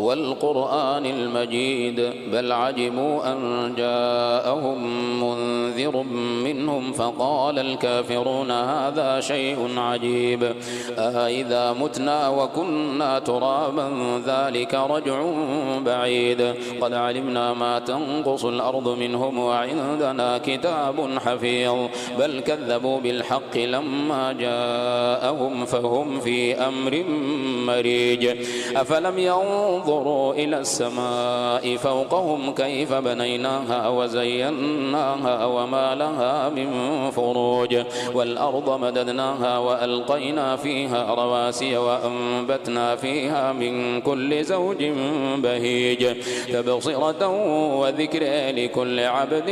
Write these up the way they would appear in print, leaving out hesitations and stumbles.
والقرآن المجيد بل عجبوا أن جاءهم منذر منهم فقال الكافرون هذا شيء عجيب أإذا متنا وكنا ترابا ذلك رجع بعيد قد علمنا ما تنقص الأرض منهم وعندنا كتاب حفيظ بل كذبوا بالحق لما جاءهم فهم في أمر مريج أفلم ينظروا إلى السماء فوقهم كيف بنيناها وزيناها وما لها من فروج والأرض مددناها وألقينا فيها رواسي وأنبتنا فيها من كل زوج بهيج تبصرة وذكر لكل عبد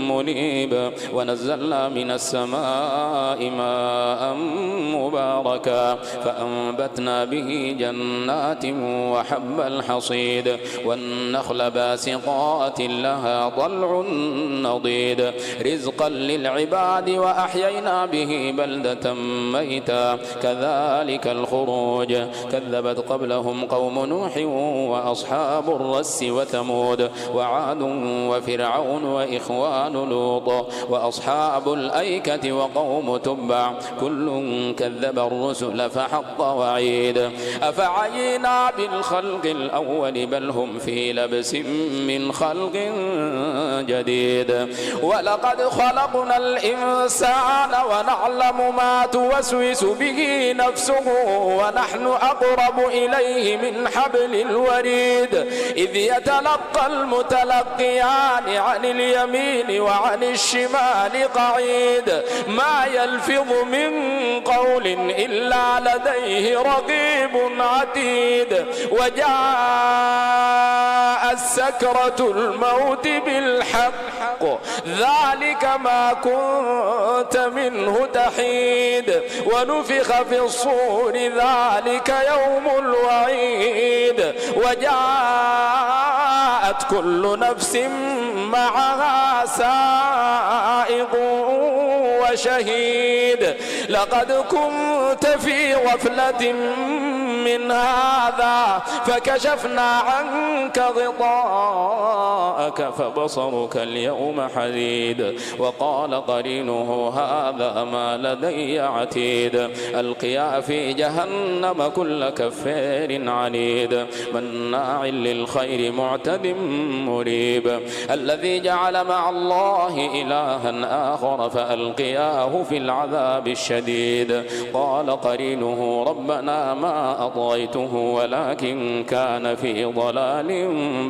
منيب ونزلنا من السماء ماء مباركا فأنبتنا به جنات وحب الحصيد والنخل باسقات لها طلع نضيد رزقا للعباد وأحيينا به بلدة ميتا كذلك الخروج كذبت قبلهم قوم نوح وأصحاب الرس وثمود وعاد وفرعون وإخوان لوط وأصحاب الأيكة وقوم تبع كل كذب الرسل فحق وعيد أفعينا بالخلق الأول بل هم في لبس من خلق جديد ولقد خلقنا الإنسان ونعلم ما توسوس به نفسه ونحن أقرب إليه من حبل الوريد إذ يتلقى المتلقيان عن اليمين وعن الشمال قعيد ما يلفظ من قول إلا لديه رقيب عتيد وجاءت سكرة الموت بالحق ذلك ما كنت منه تحيد ونفخ في الصور ذلك يوم الوعيد وجاءت كل نفس معها سائق وشهيد لقد كنت في غفلة من هذا فكشفنا عنك غطاءك فبصرك اليوم حديد وقال قرينه هذا ما لدي عتيد القيا في جهنم كل كفار عنيد مناع للخير معتد مريب الذي جعل مع الله إلها آخر فألقياه في العذاب الشديد قال قرينه ربنا ما أطغيته ولكن كان في ضلال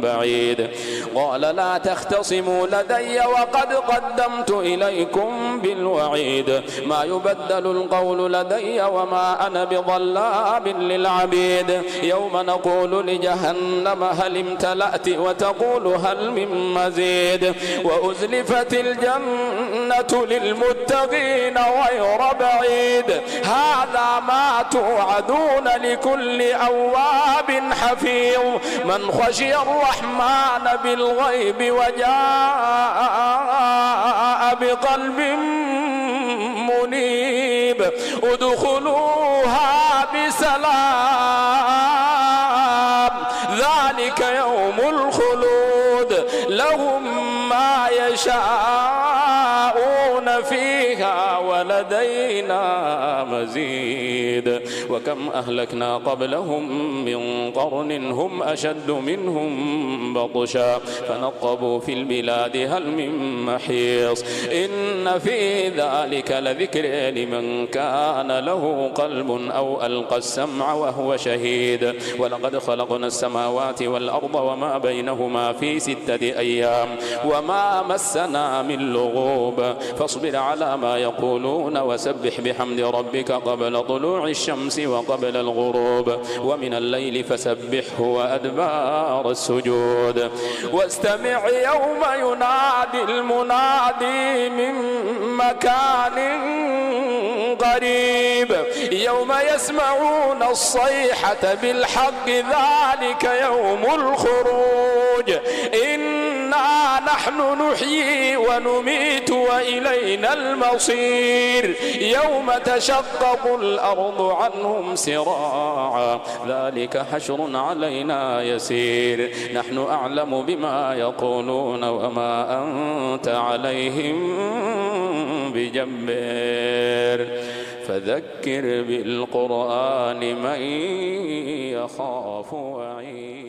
بعيد قال لا تختصموا لدي وقد قدمت إليكم بالوعيد ما يبدل القول لدي وما أنا بظلام للعبيد يوم نقول لجهنم هل امتلأت وتقول هل من مزيد وأزلفت الجنة للمتقين غير بعيد هذا ما توعدون لكل أواب حفيظ من خشي الرحمن بالغيب وجاء بقلب منيب ادخلوها بسلام ذلك يوم الخلود لهم ما يشاءون فيها ولدينا مزيد وكم أهلكنا قبلهم من قرن هم أشد منهم بطشا فنقبوا في البلاد هل من محيص إن في ذلك لذكر لمن كان له قلب أو ألقى السمع وهو شهيد ولقد خلقنا السماوات والأرض وما بينهما في 6 أيام وما مسنا من لغوب فاصبر على ما يقولون وسبح بحمد ربك قبل طلوع الشمس وقبل الغروب ومن الليل فسبحه وأدبار السجود واستمع يوم ينادي المنادي من مكان قريب يوم يسمعون الصيحة بالحق ذلك يوم الخروج الخروج إنا نحن نحيي ونميت وإلينا المصير يوم تشقق الأرض عنهم سراعا ذلك حشر علينا يسير نحن أعلم بما يقولون وما أنت عليهم بجبار فذكر بالقرآن من يخاف وعيد.